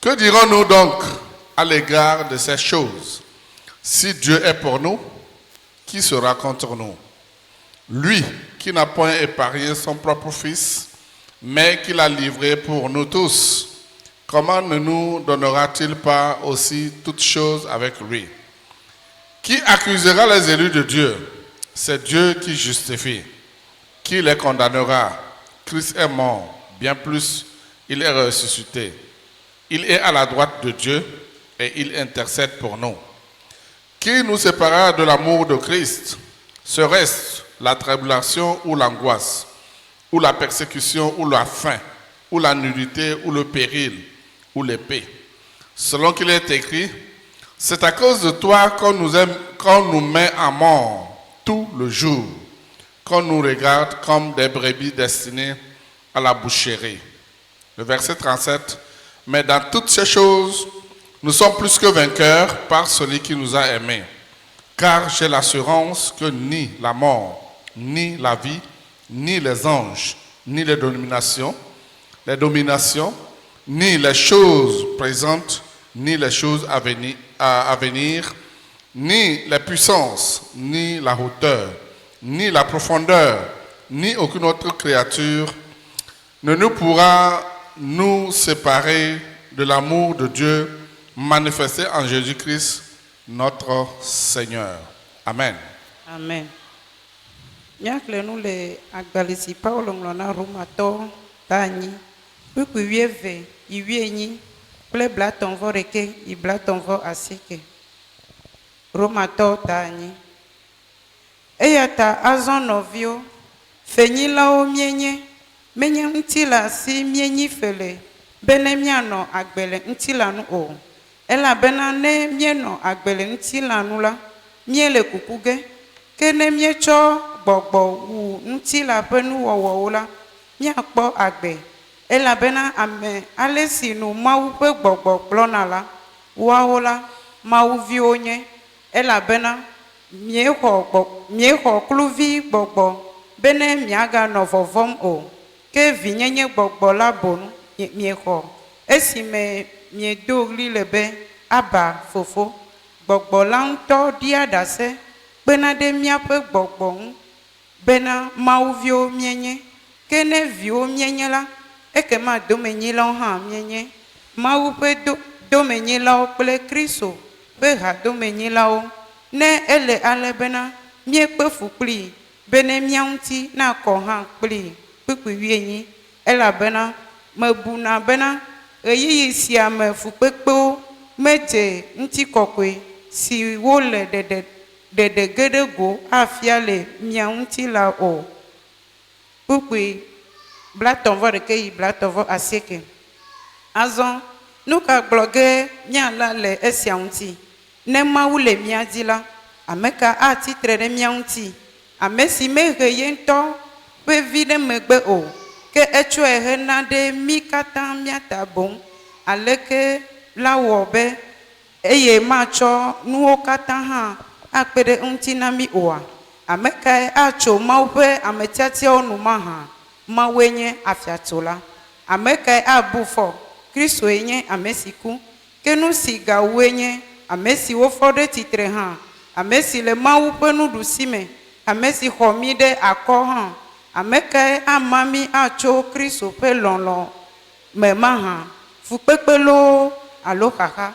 Que dirons-nous donc à l'égard de ces choses? Si Dieu est pour nous, qui sera contre nous? Lui qui n'a point épargné son propre Fils, mais qui l'a livré pour nous tous, comment ne nous donnera-t-il pas aussi toutes choses avec lui? Qui accusera les élus de Dieu? C'est Dieu qui justifie. Qui les condamnera? Christ est mort, bien plus, il est ressuscité. Il est à la droite de Dieu et il intercède pour nous. Qui nous séparera de l'amour de Christ? Serait-ce la tribulation ou l'angoisse, ou la persécution ou la faim, ou la nudité ou le péril, ou l'épée? Selon qu'il est écrit, c'est à cause de toi qu'on nous met à mort tout le jour, qu'on nous regarde comme des brebis destinées à la boucherie. Le verset 37, mais dans toutes ces choses, nous sommes plus que vainqueurs par celui qui nous a aimés. Car j'ai l'assurance que ni la mort, ni la vie, ni les anges, ni les dominations, ni les choses présentes, ni les choses à venir, ni les puissances, ni la hauteur, ni la profondeur, ni aucune autre créature ne nous pourra nous séparer de l'amour de Dieu manifesté en Jésus-Christ, notre Seigneur. Amen. Amen. Nyakle nous le agbalisi Paulo mlona rumato tani. Puku wieve iwienyi ple blaton voreke I blaton vo asike. Rumato tani. Eyata azon novio fenyi lao mienye menye ntila si mienyi fele bene miano agbele ntila nu o. Ela bena ne mieno agbele ntila nu la miele kukuge ke ne miecho gbogbo wu ntila benu wowo la miakpo agbe. Ela bena ame alesi nu mawu pe gbogbo glona la wawo la mawu vi onye. Ela bena mieho kluvi gbogbo bene miaga novovom o ke vinyenye gbogbo la bonu mieho esi me miedogli lebe aba fofo gbogbo la ŋutɔ dia dase kpena de miaƒe gbogbo ŋu bena mawuviwo mienye ke ne viwo mienye la ekema domenyilawo hã mienye mawu ƒe domenyilawo kple Kristo ƒe hadomenyilawo ne ele ale bena miekpe fu kpli bene mia ŋuti nakɔ hã kpli kpikpi wienyi elabena mebuna bena ɣeyiɣi sia me fukpekpewo medze ŋutikɔkɔe si wo le ɖeɖe ge ɖe go afia le mia ŋuti la o. Kpukpui blatɔn vɔ ɖeke yi blatɔn vɔ asieke. Azɔ nu ka gblɔ ge miala le esia ŋuti? Ne Mawu le mia dzi la, ame ka atitre ɖe mia ŋuti? Ame si mehe ye ŋutɔ ƒe vi ɖe megbe o, ke etsɔe hena ɖe mi katã miata boŋ. Aleke la wɔ be eye matsɔ nuwo katã hã akpe ɖe ŋuti na mi oa? Ame kae atso Mawu ƒe ametiatiawo nu mahã? Mawue nye afiatsola. Ame kae abu fɔ? Kristoe nye ame si ku. Ke nu si gawue nye ame si wofɔ ɖe tsitre hã, ame si le Mawu ƒe nuɖusime, ame si xɔ mi ɖe akɔ hã. Ame kae ama mi atso Kristo ƒe lɔlɔ me mahã? Fukpekpe loo alo xaxa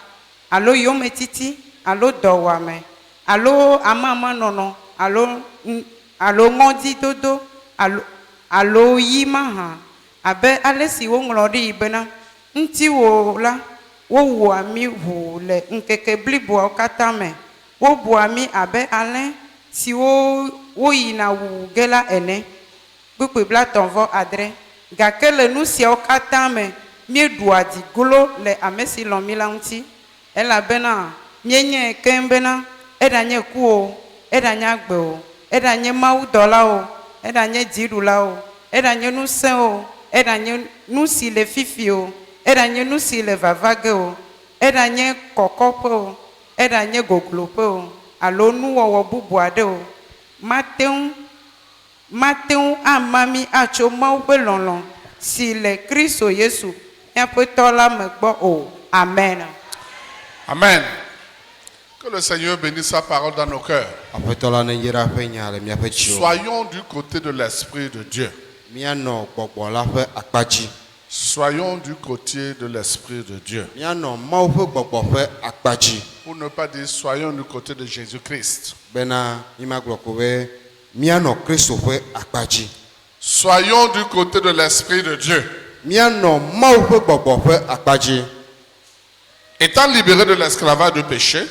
alo yometiti alo dɔwame alo amamenɔnɔ alo ŋɔdzidodo alo yi mahã? Abe ale si woŋlɔ ɖi bena ŋutiwo la wowɔa mi ʋu le ŋkeke bliboawo katã me. Wobua mi abe alẽ si woyina wu ge la ene. Kpukpui blatɔn vɔ adre. Gake le nu siawo katã me mieɖua diglo le ame si lɔ̃ mi la ŋuti. Elabena mienye keŋ bena eɖanye ku o, eɖanye agbe o, eɖanye mawudɔla o, eɖanye dziɖula o, eɖanye nusẽ o, eɖanye nu si le fifi o, eɖanye nu si le vavage o, eɖanye kɔkɔƒe o, eɖanye gogloƒe o alo nuwɔwɔ bubu aɖe o. Mate ŋu ama mi atso Mawu ƒe lɔlɔ̃ si le Kristo Yesu miaƒe tɔ la me gbɔ o. Amen. Amen. Que le Seigneur bénisse sa parole dans nos cœurs. Soyons du côté de l'Esprit de Dieu. Soyons du côté de l'Esprit de Dieu. Pour ne pas dire soyons du côté de Jésus-Christ. Soyons du côté de l'Esprit de Dieu. Étant libérés de l'esclavage du péché,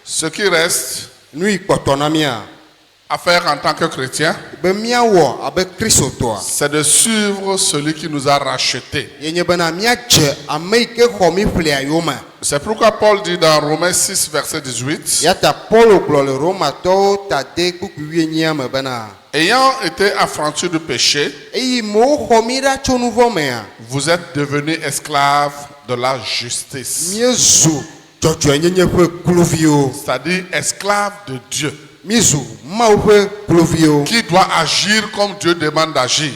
ce qui reste à faire en tant que chrétien, c'est de suivre celui qui nous a rachetés. C'est pourquoi Paul dit dans Romains 6, verset 18, ayant été affranchis du péché, vous êtes devenus esclaves de la justice. C'est-à-dire esclaves de Dieu, qui doit agir comme Dieu demande d'agir.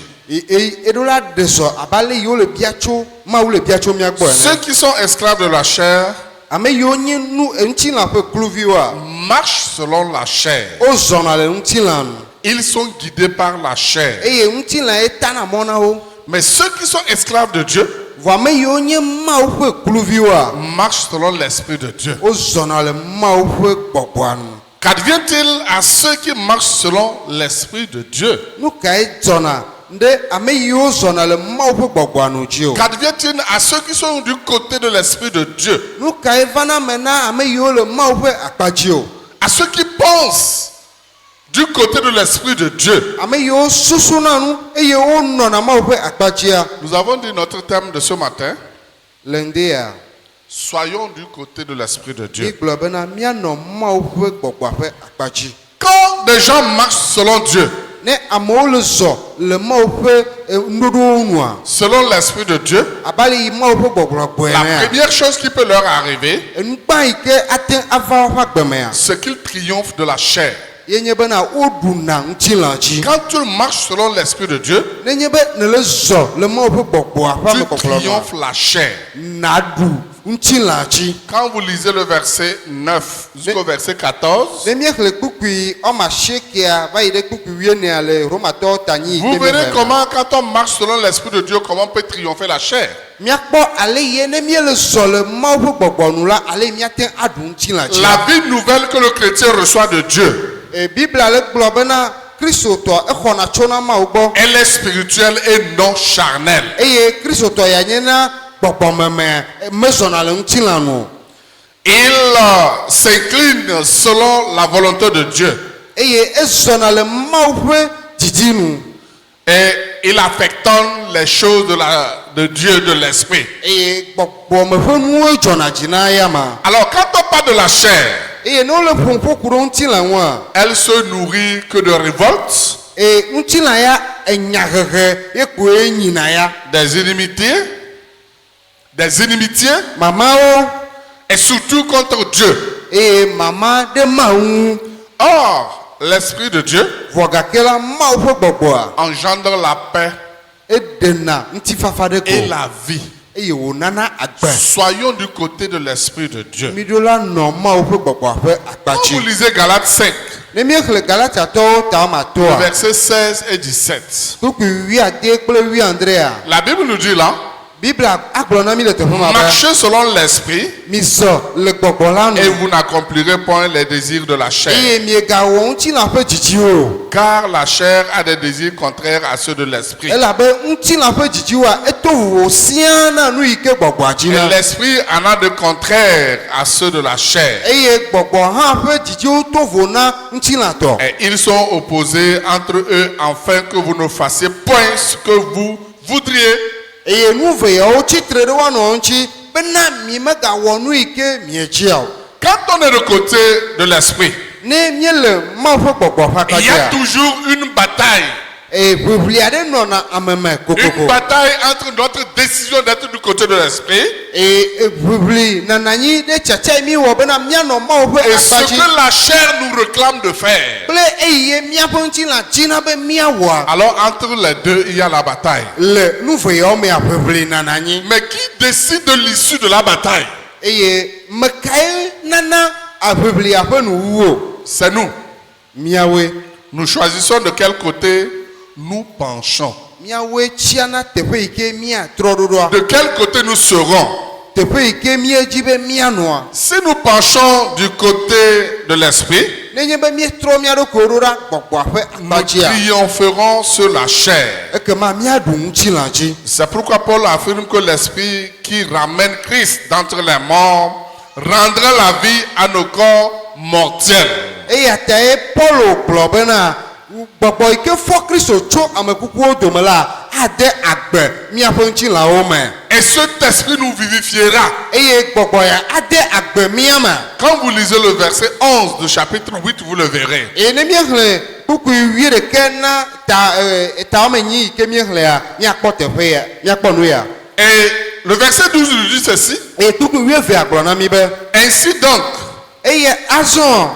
Ceux qui sont esclaves de la chair marchent selon la chair. Ils sont guidés par la chair. Mais ceux qui sont esclaves de Dieu marchent selon l'Esprit de Dieu. Qu'advient-il à ceux qui marchent selon l'Esprit de Dieu? Qu'advient-il à ceux qui sont du côté de l'Esprit de Dieu? À ceux qui pensent du côté de l'Esprit de Dieu. Nous avons dit notre thème de ce matin. Soyons du côté de l'Esprit de Dieu. Quand des gens marchent selon Dieu, selon l'Esprit de Dieu, la première chose qui peut leur arriver, c'est qu'ils triomphent de la chair. Quand tu marches selon l'Esprit de Dieu, tu triomphes la chair. Quand vous lisez le verset 9 jusqu'au verset 14, vous verrez comment, quand on marche selon l'Esprit de Dieu, comment on peut triompher la chair. La vie nouvelle que le chrétien reçoit de Dieu, elle est spirituelle et non charnelle. Il s'incline selon la volonté de Dieu. Et il affectionne les choses de Dieu, de l'esprit. Alors quand on parle de la chair, elle se nourrit que de révolte, des inimitiés, et surtout contre Dieu. Or, l'Esprit de Dieu engendre la paix et la vie. Soyons du côté de l'Esprit de Dieu. Quand vous lisez Galates 5, versets 16 et 17, la Bible nous dit là, marchez selon l'Esprit et vous n'accomplirez point les désirs de la chair. Car la chair a des désirs contraires à ceux de l'Esprit. Et l'Esprit en a de contraires à ceux de la chair. Et ils sont opposés entre eux afin que vous ne fassiez point ce que vous voudriez. Quand on est de côté de l'Esprit, il y a toujours une bataille Une bataille entre notre décision d'être du côté de l'esprit et ce que la chair nous réclame de faire. Alors entre les deux, il y a la bataille. Mais qui décide de l'issue de la bataille? C'est nous. Nous choisissons de quel côté nous penchons. De quel côté nous serons. Si nous penchons du côté de l'esprit, nous triompherons sur la chair. C'est pourquoi Paul affirme que l'esprit qui ramène Christ d'entre les morts rendra la vie à nos corps mortels. Et cet esprit nous vivifiera. Quand vous lisez le verset 11 du chapitre 8, vous le verrez. Et le verset 12 nous dit ceci. Ainsi donc,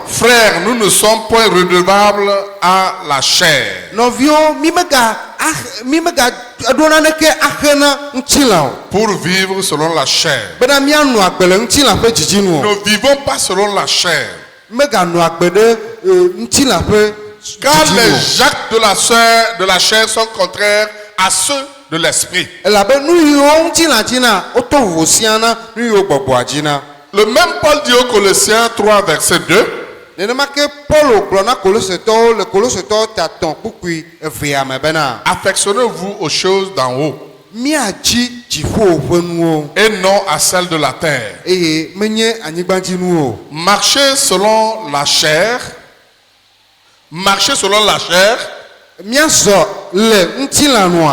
frères, nous ne sommes point redevables à la chair pour vivre selon la chair. Nous ne vivons pas selon la chair. Car les actes de la chair sont contraires à ceux de l'esprit. Le même Paul dit aux Colossiens 3 verset 2. Affectionnez-vous aux choses d'en haut et non à celles de la terre. Marchez selon la chair.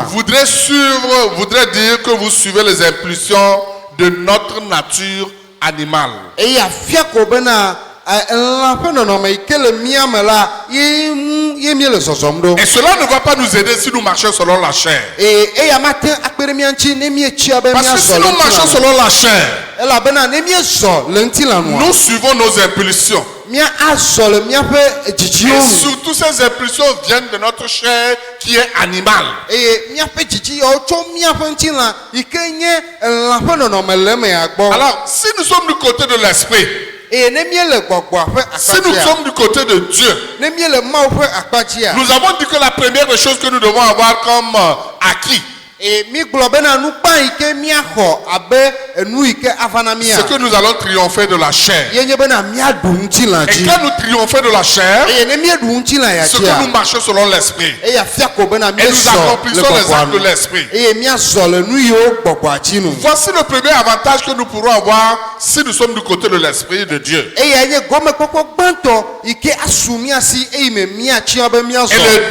Voudrait dire que vous suivez les impulsions de notre nature animale. Et cela ne va pas nous aider si nous marchons selon la chair. Parce que si nous marchons selon la chair, nous suivons nos impulsions. Et surtout ces impulsions viennent de notre chair qui est animale. Alors, si nous sommes du côté de l'esprit, si nous sommes du côté de Dieu, nous avons dit que la première des choses que nous devons avoir comme acquis, c'est que nous allons triompher de la chair. Et quand nous triomphons de la chair, c'est que nous marchons selon l'esprit. Et nous accomplissons les actes de l'esprit. Voici le premier avantage que nous pourrons avoir si nous sommes du côté de l'esprit de Dieu. Et le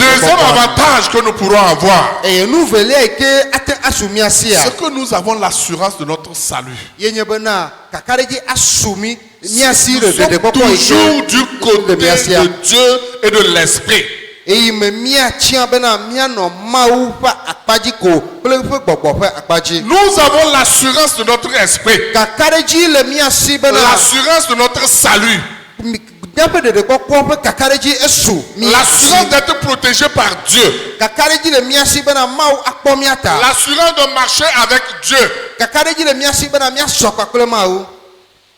deuxième avantage que nous pourrons avoir, c'est que nous avons l'assurance de notre salut. Nous sommes toujours du côté de Dieu et de l'esprit. Nous avons l'assurance de notre esprit, l'assurance de notre salut, l'assurance d'être protégé par Dieu, l'assurance de marcher avec Dieu.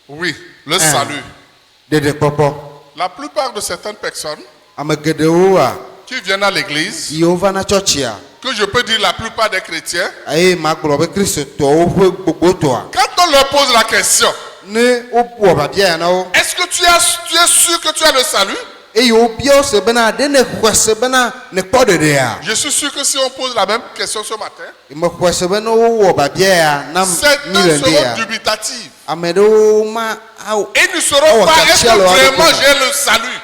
Oui, le salut. La plupart de certaines personnes qui viennent à l'église, que je peux dire la plupart des chrétiens, quand on leur pose la question, est-ce que tu es sûr que tu as le salut? Je suis sûr que si on pose la même question ce matin, certains seront dubitatifs. Et ne sauront pas, est-ce que vraiment j'ai le salut?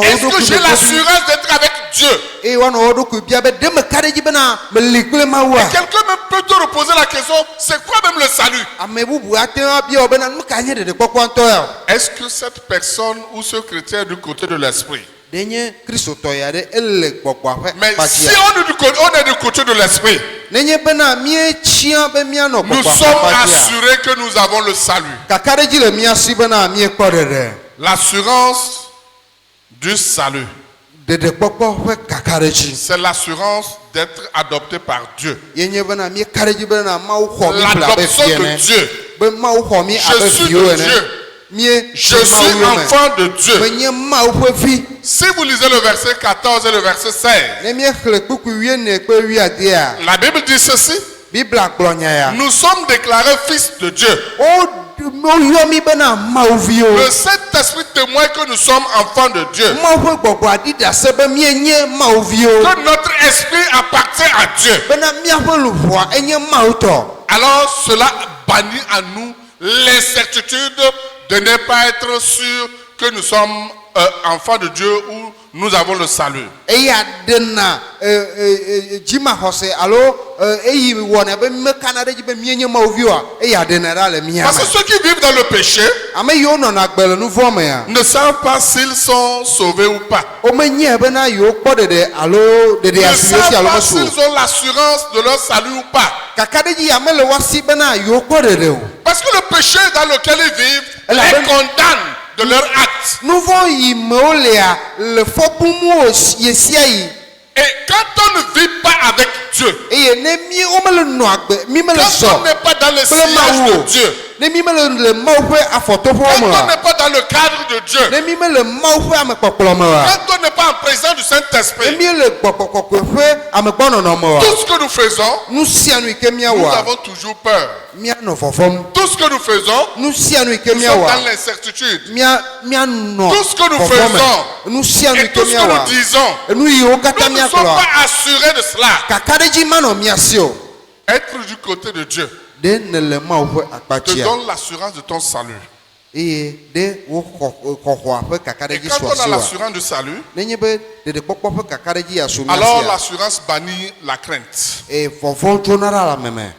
Est-ce que j'ai l'assurance d'être avec Dieu? Et quelqu'un peut te reposer la question, c'est quoi même le salut? Est-ce que cette personne ou ce chrétien est du côté de l'esprit? denye kristoto ya de elle gbogbo afa Mais si on est du côté de l'esprit, nenye bena mie chia be mia no nous gbogbo sommes afa assurés que nous avons le salut. kakareji le mia si bena mie kporere L'assurance du salut, dede gbogbo fe kakareji c'est l'assurance d'être adopté par Dieu. yenye bena mie kareji bena ma wo kho mi bla be L'adoption de fiene Dieu. be ma wo kho mi Je abe suis fiyo de ne Dieu. mie Je suis enfant de Dieu. menye ma wo fe fi Si vous lisez le verset 14 et le verset 16, ne mie khle kuku wie ne pe wi adia la Bible dit ceci. bibla gbonya ya Nous sommes déclarés fils de Dieu. o yo mi bena ma wo vi o Le Saint-Esprit témoigne que nous sommes enfants de Dieu. ma wo gbogbo adida se be mie nye ma wo vi o Que notre esprit appartient à Dieu. bena mia wo luwa enye ma wo to Alors cela bannit à nous l'incertitude de ne pas être sûr que nous sommes enfants de Dieu ou nous avons le salut. eya dena jima hose alo eyi wona be me kanade be mie nye ma wo vi o eya dena ra le mia Parce que ceux qui vivent dans le péché ame yo no na gbele nu vo me ya ne savent pas s'ils sont sauvés ou pas. o me nye bena yo kpo dede alo dede Ne asio si savent alo pas so s'ils ont l'assurance de leur salut ou pas. kakade ji ame le wasi bena yo kpo dede o Parce que le péché dans lequel ils vivent Elle a les même- condamne de leur acte. nouveau yi meolea le fopumu yesia yi Et quand on ne vit pas avec Dieu, eye ne mi o me le no agbe mi me le quand so on n'est pas dans le kple sillage mawo de Dieu, ne mi me le mawo ƒe afɔtoƒo quand me on wa n'est pas dans le cadre de Dieu, ne mi me le mawo ƒe amekpɔkplɔ me wa quand on n'est pas en présence du ne Saint-Esprit, mi le gbɔgbɔkɔkɔe ƒe amegbɔnɔnɔ me wa tout ce que nous faisons, nu sia nu yi ke nous miawɔa avons toujours peur. mianɔ vɔvɔm Tout ce que nous faisons, nu sia nu yi ke nous sommes miawɔa dans l'incertitude. mianɔ Tout ce que nous vɔvɔme faisons nu sia nu yi et ke tout ce que nous miawɔa disons, nu yiwo nous katã ne sommes miagblɔa pas assurés de cela. kakaɖedzi manɔ miasi o Être du côté de Dieu de ne le mawo ƒe te akpatsia donne l'assurance de ton salut. eye de wo xɔxɔa ƒe Et kakaɖedzi quand on a sɔsiwa l'assurance du salut, nenye be ɖeɖekpɔkpɔ ƒe kakaɖedzi aso alors miasia l'assurance bannit la crainte. vɔvɔ dzona ɖa la meme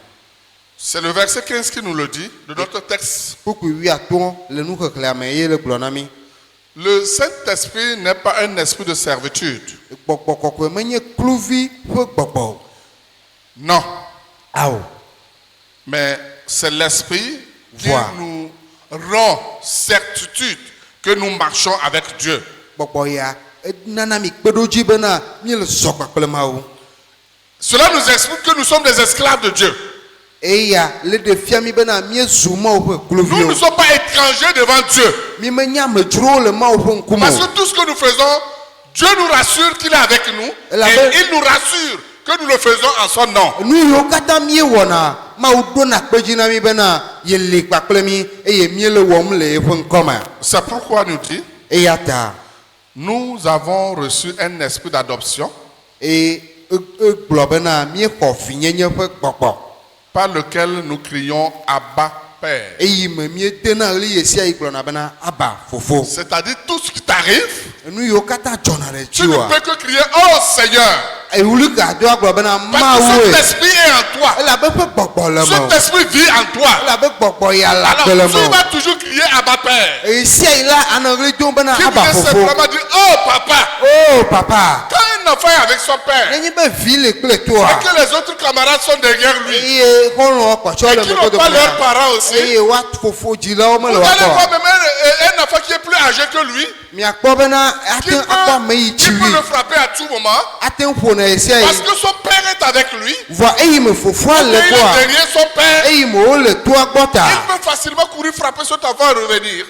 C'est le verset 15 qui nous le dit de notre texte. kpukpui wuiatɔ̃ le nuxexlẽa me ye le gblɔ na mi Le Saint-Esprit n'est pas un esprit de servitude. gbɔgbɔ kɔkɔe menye kluvi ƒe gbɔgbɔ o Non. awɔ Mais c'est l'esprit qui Voilà. nous rend certitude que nous marchons avec Dieu. gbɔgbɔ ya nana mi kpeɖodzi bena mi le zɔ kpakple mawo Cela nous explique que nous sommes des esclaves de Dieu. eya le ɖe fia mi bena miezu mawo ƒe Nous ne kluviwo sommes pas étrangers devant Dieu. mi menye amedzrowo le mawo ƒe ŋkume Parce que o tout ce que nous faisons, Dieu nous rassure qu'il est avec nous. La Et bonne- il nous rassure que nous le faisons en son nom. nu yiwo katã miewɔna mawo ɖona kpedzi na mi bena yele kpakple mi eye miele wɔm le yeƒe ŋkɔme C'est pourquoi nous dit, eya ta nous avons reçu un esprit d'adoption eye egblɔ bena miexɔ vinyenye ƒe gbɔgbɔ par lequel nous crions Abba Père. eyi me miedena ɣli ye sia yi gblɔna bena aba fofo C'est-à-dire tout ce qui t'arrive, nu yiwo katã dzɔna ɖe tu ne dziwoa peux que crier Oh Seigneur. ewuli gado agblɔ bena Parce que mawoe cet esprit est en toi. elabe ƒe gbɔgbɔ le me Cet o esprit vit en toi. elabe gbɔgbɔ ya le agbe le Alors tu me vas toujours crier Abba Père. o eyi sia yi la anɔ ɣli dom bena Qui aba veut fofo simplement dire Oh Papa. o papa Quand un enfant est avec son père nenye be vi le kple et toa que les autres camarades sont derrière lui, eye xɔlɔ kpɔtsɔ le qui n'ont megbe pas leurs dome parents aussi, eye wa fofo dzilawo vous mele allez wa voir kɔ même un enfant qui est plus âgé que lui, miakpɔ bena ate akpɔ ame yi qui tsi peut wi le frapper à tout moment ate ƒo na ye sia parce yi que son père est avec lui. vɔ eyi me fofoa Et le il est kɔa derrière son père. eyi me wo le toa gbɔ ta Il peut facilement courir frapper cet enfant et revenir.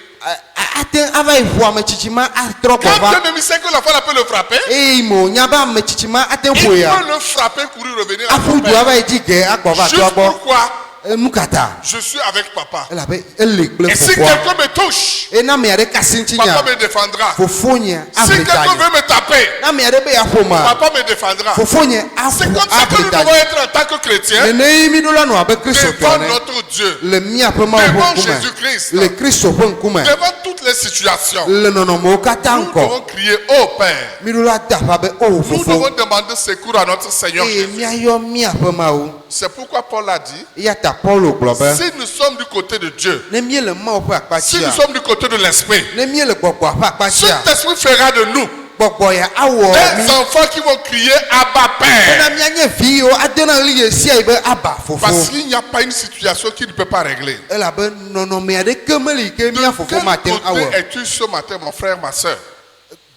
ate ava yi ƒo ame tsitsi ma atrɔ Quand gbɔ va un ennemi sait que l'enfant là peut le frapper, eyi me wonya be ame tsitsi ma ate il ƒo ya peut le frapper, courir, revenir à aƒu son du père. ava yi dzi ge agbɔ va toa Juste gbɔ pourquoi nu kata je suis avec papa. elabe ele kple Et si fofoa quelqu'un me touche, ena ame aɖe kasi ŋuti papa nya me défendra. fofo nye Si aƒle ta quelqu'un nye veut me taper, na ame aɖe be yaƒo ma papa me défendra. fofo nye C'est aƒo comme ça que aƒle nous ta devons nye être en tant que chrétiens neneyi mi ɖo la nɔ abe kristo devant tɔ ne notre Dieu, le miaƒe mawo ƒe devant ŋkume Jésus-Christ, le kristo ƒe ŋkume devant toutes les situations. le nɔnɔmewo katã Nous ŋkɔ devons crier Oh Père. mi ɖo la da ƒa be o Nous fofo devons demander secours à notre Seigneur eye Jésus. miayɔ miaƒe mawo C'est pourquoi Paul a dit eya ta paulo gblɔ be si nous sommes du côté de Dieu, ne miele mawo ƒe si akpatsia nous sommes du côté de l'Esprit, ne miele gbɔgbɔa ƒe akpatsia cet esprit fera de nous gbɔgbɔ ya awɔ mi. Des enfants qui vont crier Abba Père. bena mianye vi yiwo adena ɣli yɛ sia yi be aba fofo. Parce qu'il n'y a pas une situation qui ne peut pas régler. elabe nɔnɔme aɖeke meli ke mia fofo Quel mate ŋu côté awɔ. es-tu ce matin, mon frère, ma soeur?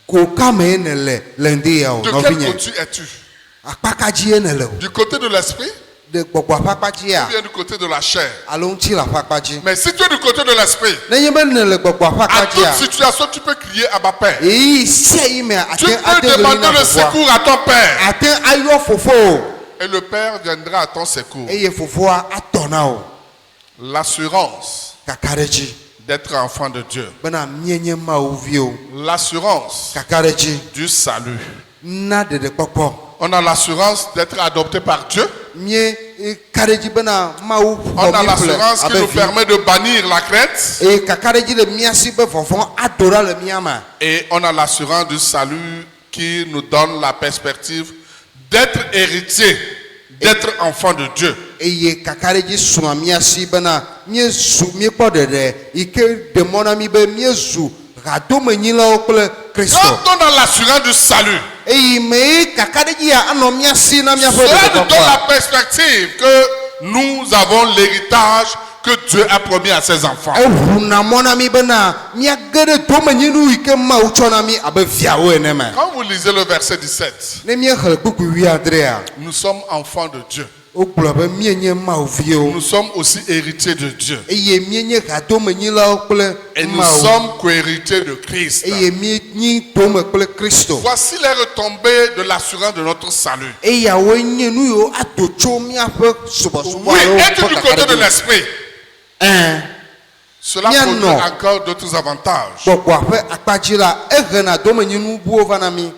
ko kame ye ne le ŋdi ya o De quel nɔvinye. côté es-tu? akpakadzi ye ne le o. Du côté de l'esprit de gbɔgbɔ ƒe akpadzi ya ou bien du côté de la chair? alo ŋuti la ƒe akpadzi. Mais si tu es du côté de l'esprit, nenye be ne le gbɔgbɔ ƒe à akpadzi toute ya. situation, tu peux crier Abba Père. eyi sia yi me Tu ate peux ade ɣli demander na le fofoa. secours à ton Père. ate ayɔ fofo o. Et le Père viendra à ton secours. eye fofoa atɔ na o. L'assurance kaka ɖe dzi d'être enfant de Dieu. bena mienye Mawu viwo. L'assurance kaka ɖe dzi du salut. na ɖeɖekpɔkpɔ. On a l'assurance d'être adopté par Dieu. mie ka ɖe dzi bena Mawu On a xɔ mi ƒle l'assurance qui abe nous vi. permet de bannir la crainte. eye kaka ɖe dzi le mia si be vɔvɔ ado ɖa le mia me. Et on a l'assurance du salut qui nous donne la perspective d'être héritier, d'être enfant de Dieu. eye kaka ɖe dzi srɔ̃a mia si bena míezu míekpɔ ɖeɖe yi ke ɖe mɔ na mi be míezu hadomenyilawo kple Kristo. Quand on a l'assurance du salut, eye me kaka ɖe dzi ya anɔ mia si na miaƒe cela nous donne ɖeɖekpɔkpɔ. la perspective que nous avons l'héritage que Dieu a promis à ses enfants. eʋuna mɔ na mi bena miage ɖe domenyinu yi ke Mawu tsɔ na mi abe viawo ene me. Quand vous lisez le verset 17, ne miexlẽ kpukpui 13 nous sommes enfants de Dieu. wogblɔ be mienye Mawu viwo. Nous sommes aussi héritiers de Dieu. eye mienye hadomenyilawo kple Et nous Mawu. sommes co-héritiers de Christ. eye mienyi tome kple Kristo. Voici les retombées de l'assurance de notre salut. eyawoe nye nu yiwo ado tso miaƒe subɔsubɔ Oui, alo être ƒe du kaka côté ɖe de dzi. l'esprit, cela Bien produit non. encore d'autres avantages. gbɔgbɔa ƒe akpadzi la eɣena domenyinu buwo va na mi.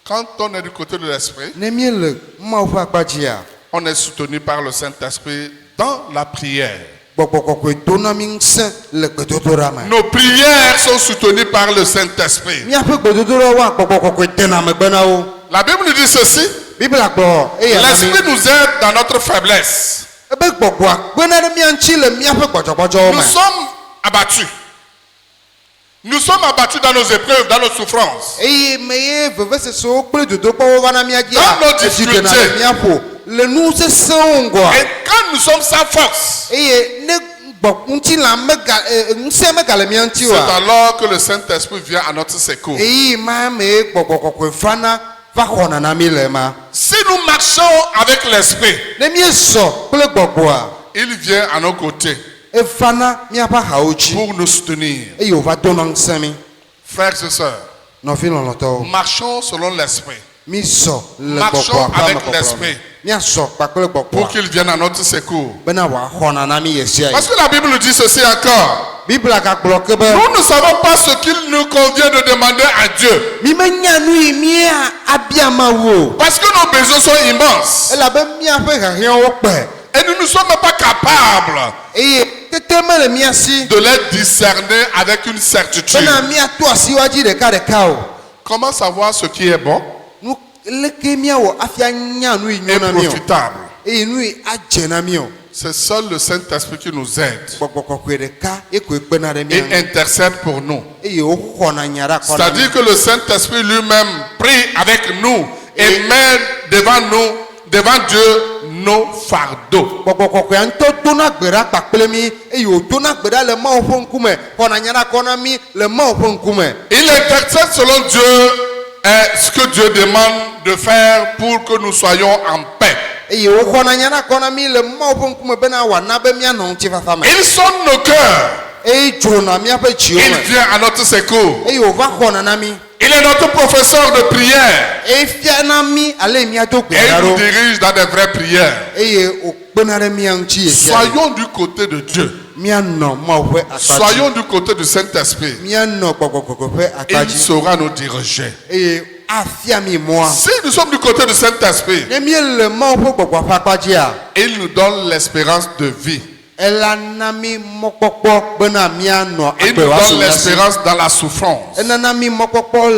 Quand on est du côté de l'esprit, ne miele Mawu ƒe akpadzia on est soutenu par le Saint-Esprit dans la prière. gbɔgbɔ kɔkɔe do na mi ŋusẽ le gbedodoɖa me. Nos prières sont soutenues par le Saint-Esprit. Míaƒe gbedodoɖa wa gbɔgbɔ kɔkɔe dena megbe na wo. La Bible nous dit ceci, Biblia gblɔ eya na mi l'Esprit nous aide dans notre faiblesse. ebe gbɔgbɔa gbena ɖe mía ŋuti le míaƒe gbɔdzɔgbɔdzɔwo Nous me. sommes abattus. Nous sommes abattus dans nos épreuves, dans nos souffrances. eye me ye vevesesewo kple dodokpɔwo va na mía dzia Dans nos esi dena le difficultés. mía ƒo le nu sesẽwo ŋgɔa. Et quand nous sommes sans force, eye ne ŋutilã ŋusẽ megale mía ŋuti c'est oa. alors que le Saint-Esprit vient à notre secours. eyi ma me gbɔgbɔ kɔkɔe vana va xɔna na mi le ma. Si nous marchons avec l'Esprit, ne míezɔ kple gbɔgbɔa il vient à nos côtés evana míaƒe axawo dzi pour nous soutenir. eye wòva dona ŋusẽ mi. Frères et sœurs, nɔvi lɔlɔtɔwo marchons selon l'Esprit mízɔ le Marchons gbɔgbɔa ƒe avec amekɔkɔ l'esprit. me. míazɔ kpakple pour gbɔgbɔa qu'il vienne à notre secours. bena wòaxɔna na mi ye sia Parce yi. que la Bible nous dit ceci encore. Biblia gagblɔ ke be Nous ne savons pas ce qu'il nous convient de demander à Dieu. mi menya nu yi mía abia Mawu o. Parce que nos besoins sont immenses. elabe míaƒe hiahiãwo kpe. Et nous ne sommes pas capables eye tete mele mía si de les discerner avec une certitude. bena míato asiwa dzi ɖekaɖeka o. Comment savoir ce qui est bon nu leke míawɔ hafi anya nu yi et nyo na mi o. profitable? eye nu yi adze na mi o. C'est seul le Saint-Esprit qui nous aide gbɔgbɔ kɔkɔe ɖeka ekoe kpena ɖe mía et ŋu. intercède pour nous. eye woxɔna nya ɖe akɔ na mi. C'est-à-dire que le Saint-Esprit lui-même prie avec nous et met devant Dieu nos fardeaux. gbɔgbɔ kɔkɔe ŋutɔ dona gbe ɖa kpakple mi eye wòdona gbe ɖa le Mawu ƒe ŋkume xɔna nya ɖe akɔ na mi le Mawu ƒe ŋkume. Il intercède selon Dieu ce que Dieu demande de faire pour que nous soyons en paix. eye woxɔna nya ɖe akɔ na mi le Mawu ƒe ŋkume bena wòana be míanɔ ŋutifafa me. Il sonne nos cœurs. eye dzona míaƒe dziwo Il me vient à notre secours. eye wòva xɔna na mi. Il est notre professeur de prière eye fia na mi ale míado gbe et ɖa il nous ɖo dirige dans des vraies prières. eye wòkpena ɖe mía ŋuti ye sia yi. Soyons du côté de Dieu. míanɔ Mawu ƒe akpa dzi. Soyons du côté du Saint-Esprit. míanɔ gbɔgbɔ kɔkɔe ƒe akpa Il dzi saura nous diriger. eye afia mi mɔa. Si nous sommes du côté du Saint-Esprit, ne míele Mawu ƒe gbɔgbɔ ƒe akpa dzia il nous donne l'espérance de vie. ela na mi mɔkpɔkpɔ bena míanɔ Il nous agbe donne wòaso mía si. l'espérance dans la souffrance. enana mi mɔkpɔkpɔ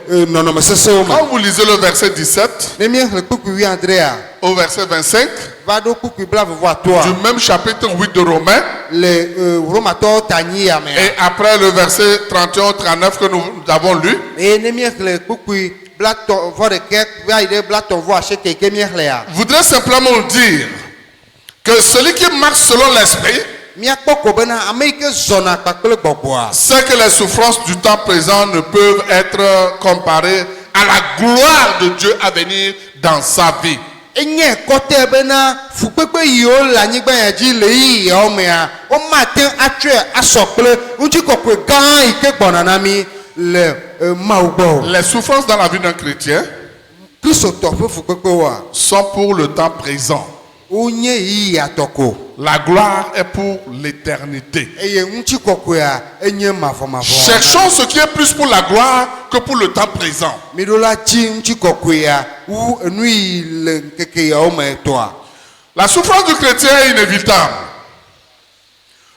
le nɔnɔme sesewo me. Quand vous lisez le verset 17 ne míexlẽ kpukpui 13 au verset 25, va ɖo kpukpui bla vovo atoa. du même chapitre 8 de Romains. Le Romatɔ tanyi ya me. Et après le verset 31-39 que nous avons lu, Eye ne miexle kpukpui bla tɔ vɔ ɖeke va yi ɖe bla tɔ vɔ asieke ke miexlea. je voudrais simplement dire que celui qui marche selon l'esprit Miakpɔ ko bena ame yi ke zɔna kpakple gbɔgbɔa. sait que les souffrances du temps présent ne peuvent être comparées à la gloire de Dieu à venir dans sa vie. Enye kɔtɛ bena fukpekpe yiwo le anyigba ya dzi le yi yawo mea, womate atsɔe asɔ kple ŋutikɔkɔe gã yi ke gbɔna na mi le Mawu gbɔ. Les souffrances dans la vie d'un chrétien Kristotɔ ƒe fukpekpewoa, sont pour le temps présent. wonye yi yatɔ ko. La gloire est pour l'éternité. Eye ŋutikɔkɔea enye mavɔmavɔ. Cherchons ce qui est plus pour la gloire que pour le temps présent. Miɖo la dzi ŋutikɔkɔea wu enu yi le ŋkeke yawo me tɔa. La souffrance du chrétien est inévitable.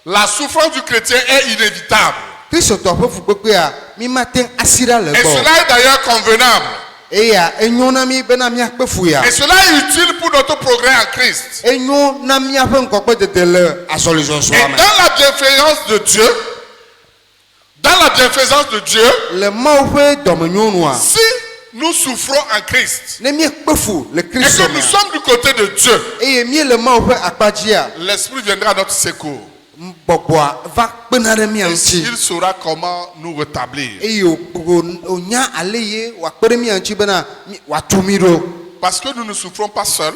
La souffrance du chrétien est inévitable. Kristotɔ ƒe fukpekpea mi mate asi ɖa le Et gbɔ. cela est d'ailleurs convenable. Eya enyo na mi bena miakpe fu ya. Et cela est utile pour notre progrès en Christ. Enyo na miaƒe ŋkɔkpedede le Et azɔlizɔzɔa me. dans la bienfaisance de Dieu, Le Mawu ƒe dɔmenyonua. si nous souffrons en Christ Ne miekpe fu le et Kristo que me. nous sommes du côté de Dieu, Eye mi le Mawu ƒe akpadzia. l'Esprit viendra à notre secours. Gbɔgbɔa va kpena ɖe mia Et ŋuti. il saura comment nous rétablir. Eye wonya ale ye wòakpe ɖe mia ŋuti bena wòatu mi ɖo. Parce que nous ne souffrons pas seuls,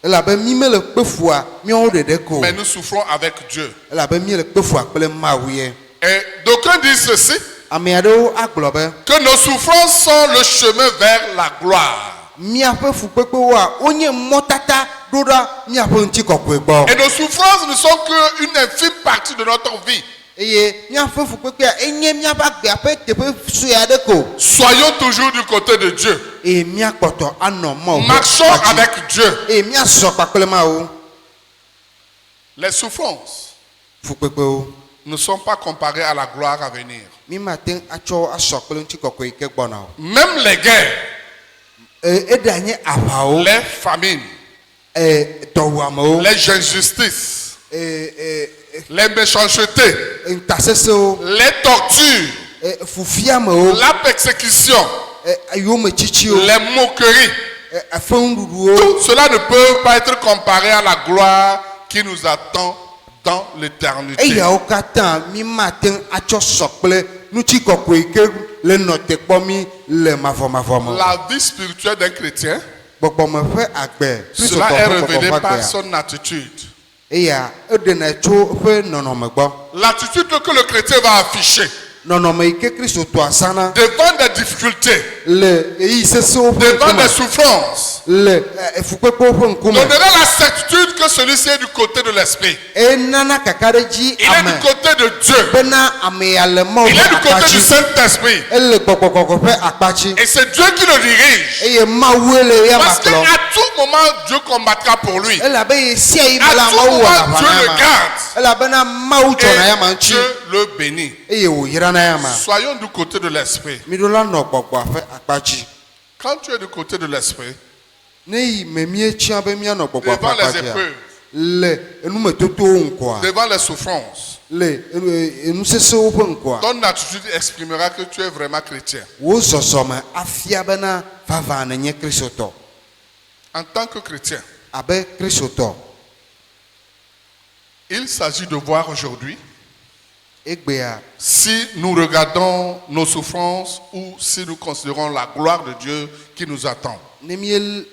Elabe mi mele kpe fua miawo ɖeɖe ko. mais nous souffrons avec Dieu. Elabe mi le kpe fua kple Mawu ye. Et d'aucuns disent ceci, Ame aɖewo agblɔ be que nos souffrances sont le chemin vers la gloire. miaƒe fukpekpewoa wonye mɔtata ɖo ɖa miaƒe ŋutikɔkɔe gbɔ. Et nos souffrances ne sont qu'une infime partie de notre vie. Eye miaƒe fukpekpea enye miaƒe agbea ƒe teƒe sue aɖe ko. Soyons toujours du côté de Dieu. Eye miakpɔtɔ anɔ Mawu ƒe Marchons kpadzi. avec Dieu. Eye miasɔ kpakple Mawu. Les souffrances Fukpekpewo ne sont pas comparées à la gloire à venir. mi mate atsɔ asɔ kple ŋutikɔkɔe yi ke gbɔna o. Même les guerres, Eɖea nye aʋawo. les famines, Dɔwuamewo. les injustices, les méchancetés, Ntasesewo. les tortures, Fufiamewo. la persécution, Yometsitsiwo. les moqueries. Feŋuɖuɖuwo. Tout cela ne peut pas être comparé à la gloire qui nous attend dans l'éternité. Eyawo katã mi mate atsɔ sɔ kple ŋutikɔkɔe yi ke le nɔ te kpɔ mi le mavɔmavɔ me. La vie spirituelle d'un chrétien, Gbɔgbɔme ƒe agbe. cela est révélé par Kristotɔ ƒe son attitude. Eya eɖena tso eƒe nɔnɔme gbɔ. L'attitude que le chrétien va afficher Nɔnɔme yi ke Kristotɔa zãna devant des difficultés, le eyi sesewo ƒe devant des ŋkume. souffrances, Le fukpekpewo ƒe ŋkume. donnera la certitude que celui-ci est du côté de l'esprit. Enana kaka ɖe dzi Il est ame du côté de Dieu. bena ame ya le Mawu Il ƒe est du côté du akpadzi. Saint-Esprit. Ele gbɔgbɔgbɔgbɔ ƒe akpadzi. Et c'est Dieu qui le dirige. Eye Mawue le ya Parce qu'à makplɔ. tout moment, Dieu combattra pour lui. Elabe ye sia yi À me la tout Mawu moment, wɔna Dieu aʋa le na ma. garde. Elabena Mawu dzɔna ya ma Et ŋuti. Dieu le bénit. Eye wòyra na ya ma. Soyons du côté de l'esprit. Miɖo la nɔ gbɔgbɔa ƒe akpadzi. Quand tu es du côté de l'esprit, Ne yi me míetia be míanɔ gbɔgbɔa ƒe devant les akpadzia. épreuves, Le enumetotowo ŋkɔa. devant les souffrances, Le enusesewo ƒe ŋkɔa. ton attitude exprimera que tu es vraiment chrétien. Wo zɔzɔme afia bena vava nenye Kristotɔ. En tant que chrétien, Abe Kristotɔ. il s'agit de voir aujourd'hui Egbea si nous regardons nos souffrances ou si nous considérons la gloire de Dieu qui nous attend. ne míele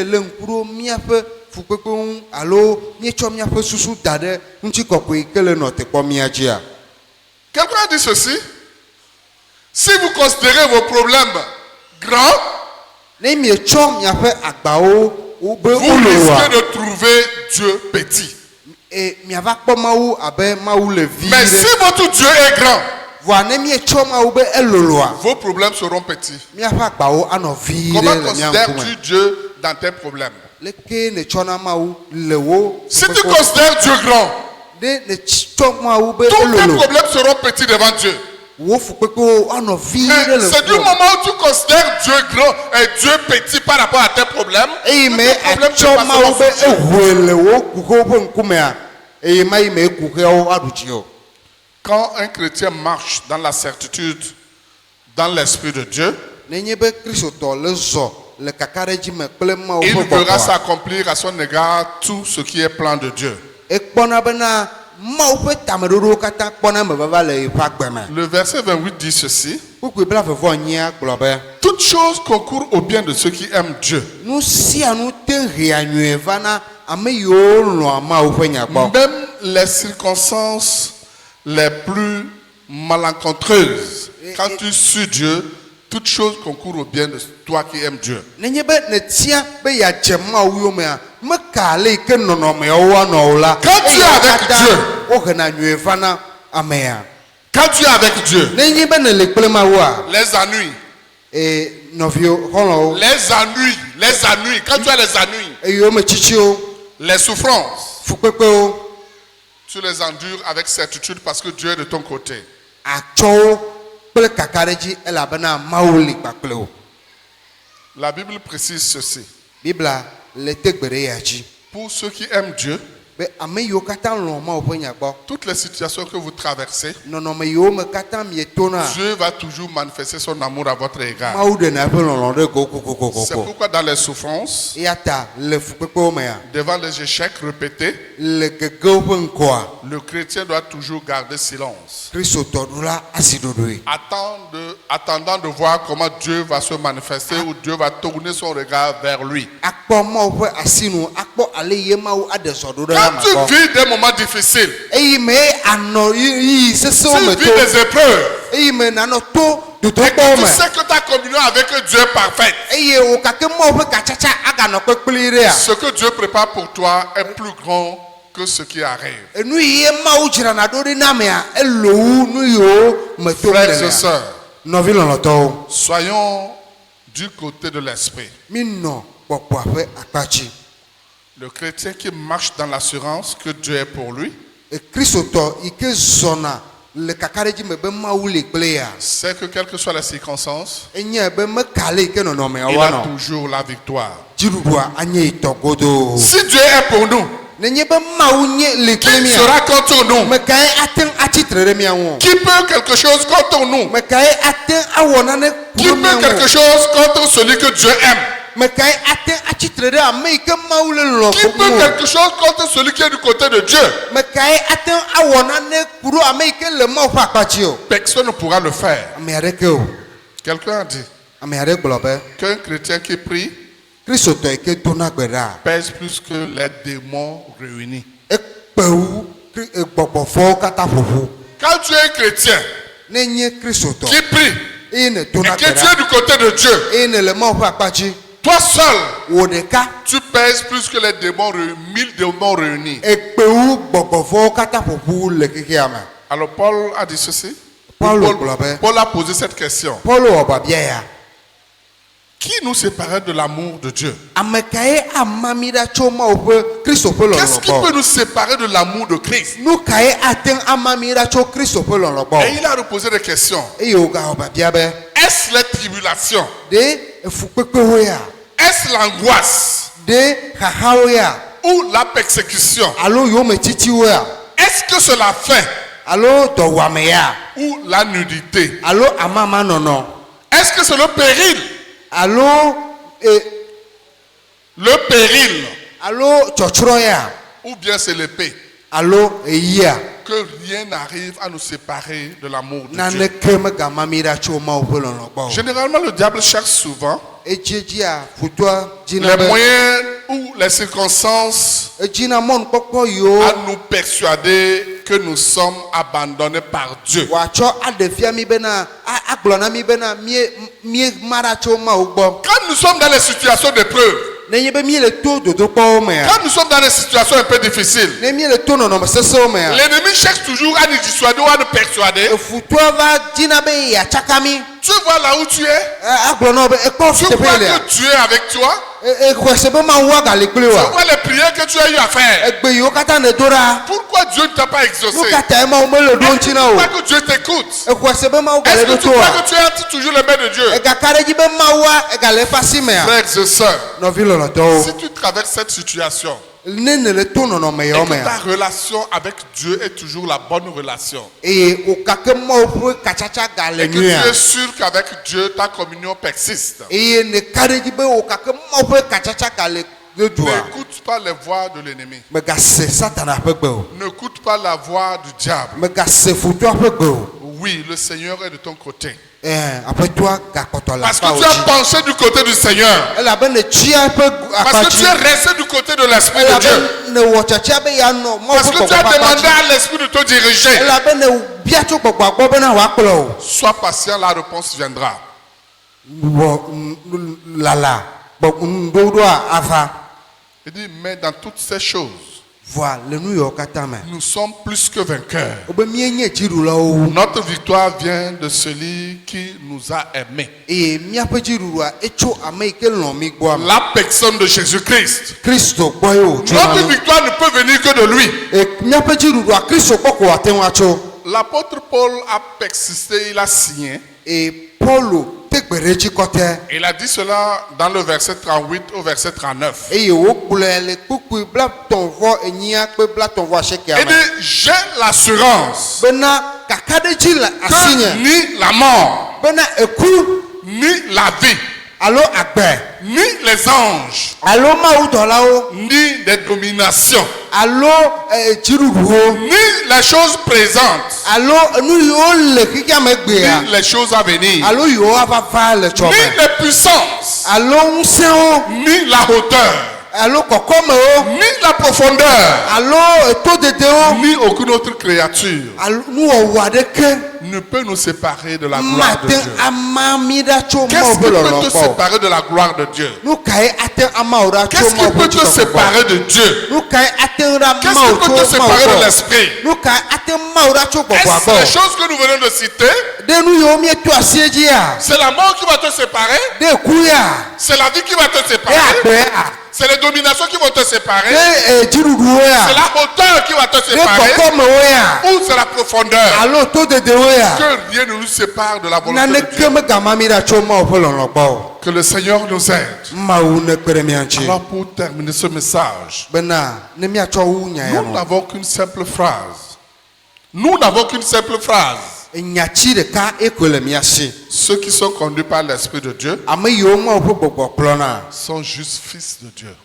le ŋku ɖo míaƒe fukpekpe ŋu alo míetsɔ míaƒe susu da ɖe ŋutikɔkɔe yi ke le nɔ te kpɔ mía dzia. Quelqu'un a dit ceci: si vous considérez vos problèmes grands, Ne mietsɔ miaƒe agbawo be vous risquez woloa. de trouver Dieu petit. Miava kpɔ Mawu abe Mawu le vi Mais si ɖe. votre Dieu est grand, Voa ne mietsɔ Mawu be eloloa. vos problèmes seront petits. Míaƒe agbawo anɔ vi Comment ɖe le mía considères-tu ŋkume. Dieu dans tes problèmes? Leke ne tsɔna Mawu le wo. Si tu considères Dieu grand, Ne tsɔ Mawu be tous tes elolo. problèmes seront petits devant Dieu. wo fukpekpe anɔvi Mais ɖe le c'est du ŋkuwò me. moment où tu considères Dieu grand et Dieu petit par rapport à tes problèmes. Eye me Problème se etsɔ passe mawo dans be ce jeu. ehue le wo kuxewo ƒe ŋkumea eye ma yi me kuxeawo aɖu dzi o. Quand un chrétien marche dans la certitude, dans l'esprit de Dieu, Nenye be kristotɔ le zɔ le kakaɖedzi me kple mawo il ƒe verra gbɔgbɔa, s'accomplir à son égard tout ce qui est plan de Dieu. ekpɔna bena mawo ƒe tameɖoɖowo katã kpɔna emevava le eƒe agbe me. Le verset 28 dit ceci. Kpukpui bla vevɔ nyia gblɔ be Toutes choses concourent au bien de ceux qui aiment Dieu. nu sia nu te hea nyuie va na ame yiwo lɔ̃a mawo ƒe nya gbɔ. Même les circonstances les plus malencontreuses, quand tu suis Dieu, toutes choses concourent au bien de toi qui aimes Dieu. Nenye be netia be yadze mawu yomea meka le yi ke nɔnɔmeawo anɔ o la. Quand tu es eya avec katã Dieu. wohena nyuie va na amea. Quand tu es avec Dieu, Nenye be nele kple mawua les ennuis, nɔviwo xɔlɔwo les ennuis, quand tu as les ennuis, eyiwo me tsitsiwo les souffrances, fukpekpewo tu les endures avec certitude parce que Dieu est de ton côté. atsɔwo kple kakaɖedzi elabena mawu li kpakple wo. La Bible précise ceci. Bibla le te gbe ɖe ya dzi Pour ceux qui aiment Dieu, be ame yiwo katã lɔ̃ mawo ƒe nya gbɔ. toutes les situations que vous traversez, Nɔnɔme yiwo me katã mietona Dieu va toujours manifester son amour à votre égard. mawu ɖena eƒe lɔlɔ̃ ɖe go C'est kokokokoko. pourquoi dans les souffrances, Eya ta le fukpekpewo mea devant les échecs répétés, le gegewo ƒe ŋkɔa le chrétien doit toujours garder silence, kristotɔɖola asi ɖoɖoe. attendant de voir comment Dieu va se manifester ou Dieu va tourner son regard vers lui. Akpɔ mawu ƒe asinu akpɔ ale ye mawu aɖe zɔ ɖo ɖe Quand tu ame gbɔ. vis des moments difficiles, Eyi me anɔ yiyi sesewo tu me vis to. des épreuves, Eyi me nanɔ to et dodokpɔwo que tu me. sais que ta communion avec Dieu est parfaite, Eye wo gake mawu ƒe gatsatsa aganɔ kpekpli ɖea. ce que Dieu prépare pour toi est plus grand que ce qui arrive. Enu yi ye mawu dzrana ɖo ɖi na mea elowu nu yiwo me to Frères et nenea. sœurs, Nɔvi lɔlɔtɔwo, soyons du côté de l'esprit. minɔ kpɔkpɔa ƒe akpatsi. Le chrétien qui marche dans l'assurance que Dieu est pour lui, Kristotɔ yi ke zɔna le kakaɖedzi me be mawu li kple ya. sait que quelles que soient les circonstances, Enye be meka le yi ke nɔnɔmea il a woanɔ. toujours la victoire. Dziɖuɖua anye yitɔ godoo. Si Dieu est pour nous, Nenye be mawu nye li kple qui mia. sera contre nous? Mekae ate atsitre ɖe mia ŋu. Qui peut quelque chose contre nous? Mekae ate awɔ nane ku Qui ɖe peut mia quelque ŋu. chose contre celui que Dieu aime? Mekae ate atsitre ɖe ame yi ke mawu le lɔ Qui peut gbogbo. quelque chose contre celui qui est du côté de Dieu? Mekae ate awɔ nane ku ɖo ame yi ke le mawu ƒe akpatsi o. Personne ne pourra le faire. Ame aɖeke o. Quelqu'un a dit Ame aɖe gblɔ be qu'un chrétien qui prie kristotɔ yi ke dona gbe ɖa pèse plus que les démons réunis. ekpewu gbɔgbɔfɔwo katã ƒoƒu. Quand tu es un chrétien Ne nye kristotɔ qui prie eye ne et dona que gbe tu ɖa es du côté de Dieu, eye ne le mawu ƒe akpatsi, toi seul, wò ɖeka tu pèses plus que les démons, 1000 démons réunis. ekpewu gbɔgbɔfɔwo katã ƒoƒu le xexea me. Alors Paul a dit ceci. Paulo gblɔ be Paul a posé cette question. Paulo wɔ babia ya. Qui nous séparait de l'amour de Dieu? Ame kae ama mi ɖa tso mawu ƒe kristo ƒe Qu'est-ce lɔlɔ qui peut gbɔ? nous séparer de l'amour de Christ? Nu kae ate ŋu ama mi ɖa tso kristo ƒe lɔlɔ Et gbɔ? il a reposé des questions. Eye wògawɔ babia be Est-ce les tribulations? ɖe efukpekpewo ya, Est-ce l'angoisse? ɖe xaxawo ya, Ou la persécution? alo yometsitiwo ya, Est-ce que c'est la faim? alo dɔwuame ya, Ou la nudité? alo amamanɔnɔ, Est-ce que c'est le péril? alo Le péril? alo tsɔtsrɔ̃ ya, Ou bien c'est l'épée? alo eyia. Que rien n'arrive à nous séparer de l'amour de Dieu. Naneke megama mi ɖa tso mawu ƒe lɔlɔ gbɔ o. Généralement, le diable cherche souvent Edzia futua les dzina be moyens ou les circonstances edzina mɔnukpɔkpɔ yiwo à nous persuader que nous sommes abandonnés par Dieu. wòatsɔ aɖe fia mi bena agblɔ na mi bena mie ma ɖa tso mawu gbɔ. Quand nous sommes dans les situations d'épreuve, Nenye be mi le to dodokpɔwo mea, quand nous sommes dans des situations un peu difficiles, ne mi le to nɔnɔme sesewo mea, l'ennemi cherche toujours à nous dissuader ou à nous persuader efutua va dzina be yeatsaka mi. Tu vois là où tu es. agblɔ na wo be ekpɔ Tu teƒe crois yi lea que Dieu est avec toi. exɔse be Mawu agali kpli Tu wa vois les prières que tu as eu à faire. egbe yiwo katã ne do ɖa Pourquoi Dieu ne t'a pas nu exaucé? katã Mawu mele ɖo ŋuti na Tu o crois que Dieu t'écoute? exɔse be Mawu gali Est-ce ɖo que tu to crois wa que tu es entre toujours les mains de Dieu? egaka ɖe dzi be Mawua egali eƒe asi mea Frères et sœurs, nɔvi lɔlɔtɔwo si tu traverses cette situation ne ne le to nɔnɔme et yawo que ta mea relation avec Dieu est toujours la bonne relation, eye o gake Mawu ƒe katsatsa gale et que tu nyuia es sûr qu'avec Dieu ta communion persiste, eye ne ka ɖe dzi be o gake Mawu ƒe katsatsa gale ɖe dua n'écoute pas les voix de l'ennemi. megase Satana ƒe gbe o N'écoute pas la voix du diable. megase futua ƒe gbe o Oui, le Seigneur est de ton côté. aƒetɔa gakpɔtɔ le Parce que akpawo tu as dzi penché du côté du Seigneur. elabene tsia ƒe Parce que tu akpadzi es resté du côté de l'Esprit de Dieu. elabene wɔ tsatsia be yeanɔ Mawu Parce ƒe que tu gbɔgbɔ as ƒe demandé akpadzi à l'Esprit de te diriger. elabene bia tso gbɔgbɔa gbɔ bena wòakplɔ o Sois patient, la réponse viendra. wɔ lala ŋuɖoɖoa ava Il dit, mais dans toutes ces choses, voa le nu yawo katã me nous sommes plus que vainqueurs. wobe míenye dziɖulawo Notre victoire vient de celui qui nous a aimés. eye míaƒe dziɖuɖua etso ame yi ke lɔ̃ mí gbɔa me La personne de Jésus-Christ. Kristo gbɔ ye wòtso Notre na mí victoire ne peut venir que de lui. míaƒe dziɖuɖua Kristo gbɔ ko wòate ŋu atso L'apôtre Paul a persisté, il a signé. eye Paulo te gbe ɖe edzi kɔtɛ Il a dit cela dans le verset 38 au verset 39. eye wogblɔe le kpukpui blatɔ̃ vɔ enyia kpe blatɔ̃ vɔ asiekea Il me dit, j'ai l'assurance bena kaka ɖe dzi le que asinye ni la mort, bena eku ni la vie, alo agbe ni les anges, alo mawudɔlawo ni des dominations, alo dziɖuɖuwo ni les choses présentes, alo nu yiwo le xixea me gbea ni les choses à venir, alo yiwo ava va le tsɔ ni me les puissances, alo ŋusẽwo ni la hauteur, alo kɔkɔmewo ni la profondeur, alo todedewo ni aucune autre créature alo nuwɔwɔ aɖeke ne peut nous séparer de la gloire de mate Dieu. ama mi ɖa tso Qu'est-ce Mawu qui ƒe peut lɔlɔ te gbɔ séparer de la gloire de Dieu? nu kae ate amawo ɖa tso Qu'est-ce qui Mawu peut ƒe te dzidzɔ gbɔ séparer de Dieu? nu kae ate ŋu ɖa Qu'est-ce Mawu qui peut te tso Mawu séparer de gbɔ l'esprit? nu kae ate Mawu ɖa tso gbɔgbɔa Est-ce gbɔ les choses que nous venons de citer? ɖe nu yiwo mieto asie dzia C'est la mort qui va te séparer? ɖe kuya C'est la vie qui va te ɖe séparer? agbea C'est les dominations qui vont te séparer? ɖe dziɖuɖuwo C'est ya la hauteur qui va te ɖe séparer? kɔkɔmewo ya Ou c'est la profondeur? alo todedewo ya Que rien ne nous sépare de la volonté de naneke Dieu. megama mi ɖa tso Mawu ƒe lɔlɔ gbɔ o Que le Seigneur nous aide. Mawu ne kpe ɖe mia ŋuti Alors pour terminer ce message, bena ne miatsɔ wu nya ya nous nɔ n'avons qu'une simple phrase. Nous n'avons qu'une simple phrase. nyatsi ɖeka ekoe le mia si Ceux qui sont conduits par l'Esprit de Dieu ame yiwo Mawu ƒe gbɔgbɔ kplɔna sont juste fils de Dieu.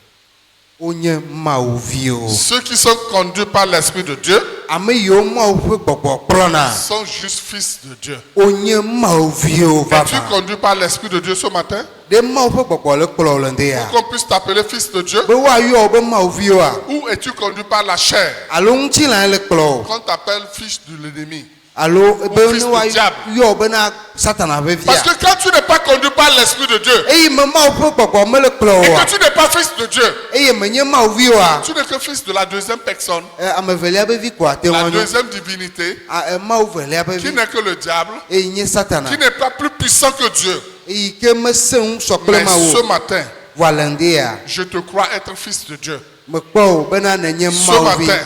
wonye Mawu viwo Ceux qui sont conduits par l'Esprit de Dieu ame yiwo Mawu ƒe gbɔgbɔ kplɔna sont juste fils de Dieu. wonye Mawu viwo Es-tu vava conduit par l'Esprit de Dieu ce matin? ɖe Mawu ƒe gbɔgbɔ le kplɔ le ŋdɛ ya Qu'on puisse t'appeler fils de Dieu? be woayɔ wo be Mawu viwoa Ou es-tu conduit par la chair? alo ŋutilã le kplɔ o Qu'on t'appelle fils de l'ennemi. alo be fils ne du diable. woayɔ wo bena Satana ƒe Parce via que quand tu n'es pas conduit par l'Esprit de Dieu eye me Mawu ƒe gbɔgbɔ mele kplɔ et oa que tu n'es pas fils de Dieu, eye menye Mawu viwoa tu n'es que fils de la deuxième personne, ame velia be vi ko ate la ŋu anyo deuxième divinité, Mawu velia be qui vi n'est que le diable, eye nye Satana qui n'est pas plus puissant que Dieu. eyi ke mesẽ ŋu sɔ kple Mais Mawu ce matin, voa le ŋdɛ ya je te crois être fils de Dieu. mekpɔ o bena nenye Ce Mawu vi matin,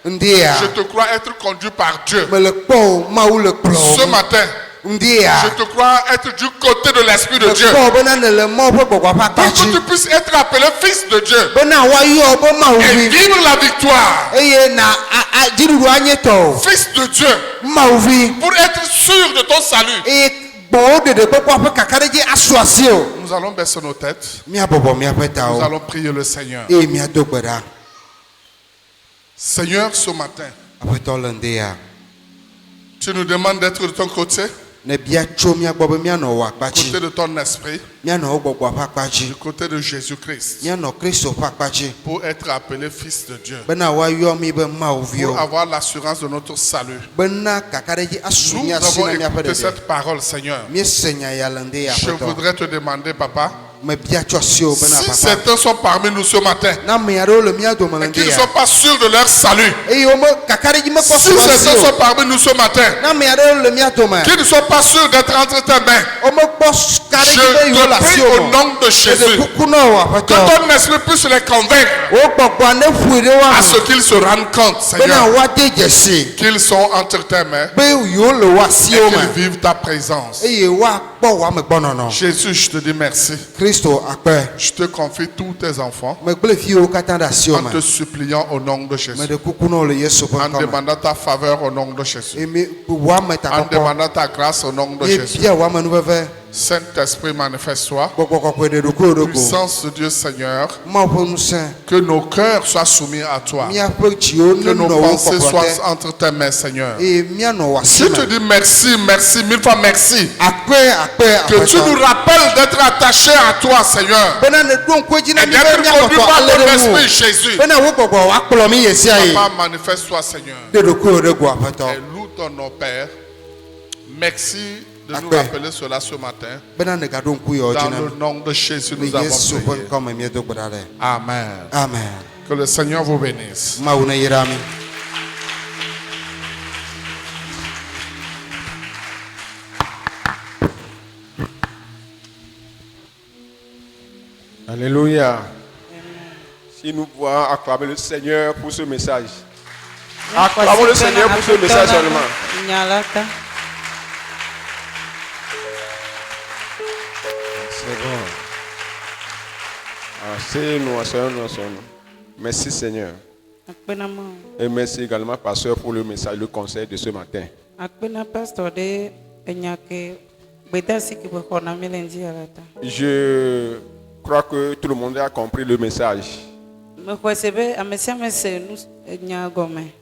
ŋdɛ ya je te crois être conduit par Dieu. mele kpɔ o Mawu le kplɔ Ce o matin, ŋdɛ ya je te crois être du côté de l'Esprit de Dieu. mekpɔ o bena nele Mawu ƒe gbɔgbɔ ƒe akpa Pour que tu dzi puisses être appelé fils de Dieu bena woayɔ o be Mawu et vi vivre la victoire. eye na dziɖuɖu anye tɔ o Fils de Dieu, Mawu vi pour être sûr de ton salut. eye gbɔwo ɖeɖekpɔkpɔ ƒe kakaɖedzi asu asi o Nous allons baisser nos têtes. míabɔbɔ míaƒe Nous tawo allons prier le Seigneur. eye míado gbe ɖa Seigneur, ce matin, aƒetɔ le ŋdɛ ya tu nous demandes d'être de ton côté, ne bia tso míagbɔ be míanɔ wò akpa dzi côté de ton esprit, míanɔ wo gbɔgbɔ ƒe akpa dzi du côté de Jésus-Christ, míanɔ Kristo ƒe akpa dzi pour être appelé fils de Dieu, bena woayɔ mi be Mawu viwo pour avoir l'assurance de notre salut. bena kakaɖedzi asu Nous míasi avons na míaƒe écouté ɖeɖe cette parole, Seigneur. míese nya ya le ŋdɛ ya Je aƒetɔ voudrais te demander, Papa, me bia tsɔ si o bena Si papa certains sont parmi nous ce matin na ame aɖewo le mía dome le et qu'ils ne ŋdi sont ya pas sûrs de leur salut, eye wome kakaɖedzi mekpɔ si sɔ si certains o sont parmi nous ce matin na ame aɖewo le mía dome qui ne sont pas sûrs d'être entre tes mains, womekpɔ je kaɖedzi be yewo le te asi prie o au me nom de Jésus ede kuku na o que aƒetɔ ton esprit puisse les convaincre wo gbɔgbɔa ne ƒoe ɖe wa à ce qu'ils se rendent compte, bena Seigneur, woade dzesi qu'ils sont entre tes mains be yewo le wo et asiwo qu'ils me vivent ta présence. eye woakpɔ wo amegbɔnɔnɔ Jésus, je te dis merci. kristo akpɛ Je te confie tous tes enfants megble fiwo katã ɖe asiwo en me te suppliant au nom de Jésus, meɖe kuku na wo le yesu ƒe en ŋkɔ me demandant ta faveur au nom de Jésus, eye wo ame en takpɔkpɔ demandant ta grâce au nom de ye Jésus. bia wo ame nuveve Saint-Esprit, manifeste-toi. gbɔgbɔ kɔkɔe ɖe ɖokui ɖoko Puissance de Dieu Seigneur, mawo ƒe ŋusẽ que nos cœurs soient soumis à toi, míaƒe dziwo que ne nos nɔ wo pensées kɔkɔ soient te entre tes mains, Seigneur. eye míanɔ wo asi Je te me dis merci, merci, mille fois merci. akpɛ Que tu nous aƒetɔ rappelles d'être attachés à toi, Seigneur, bena ne ɖo ŋkue dzi na et mi be d'être conduits míakɔkɔ par alé ton ɖe ŋu esprit, Jésus. bena wo gbɔgbɔ woakplɔ mi ye sia ye Papa, manifeste-toi, Seigneur. ɖe ɖokuiwo ɖe go Et aƒetɔ loue ton nom, Père. Merci de nous Amen. rappeler cela ce matin. bena ne gaɖo ŋku yewo dzi Dans na le mi nom de Jésus, le nous avons yesu ƒe prié. ŋkɔ me míedo gbe ɖa ɖe Amen. amen Que le Seigneur vous bénisse. mawu ne yra mi. Alléluia. Si nous pouvons acclamer le Seigneur pour ce message. Acclamons le Seigneur pour ce message seulement. Nyalata. C'est bon. Asseyez-nous, asseyons-nous, asseyons-nous. Merci Seigneur. Akpena mo. Et merci également, pasteur, pour le message, le conseil de ce matin. Akpena pastor de enyake bedasi ki beko na melenji alata. Je crois que tout le monde a compris le message. Me kwesebe amesiamese nu enya gome.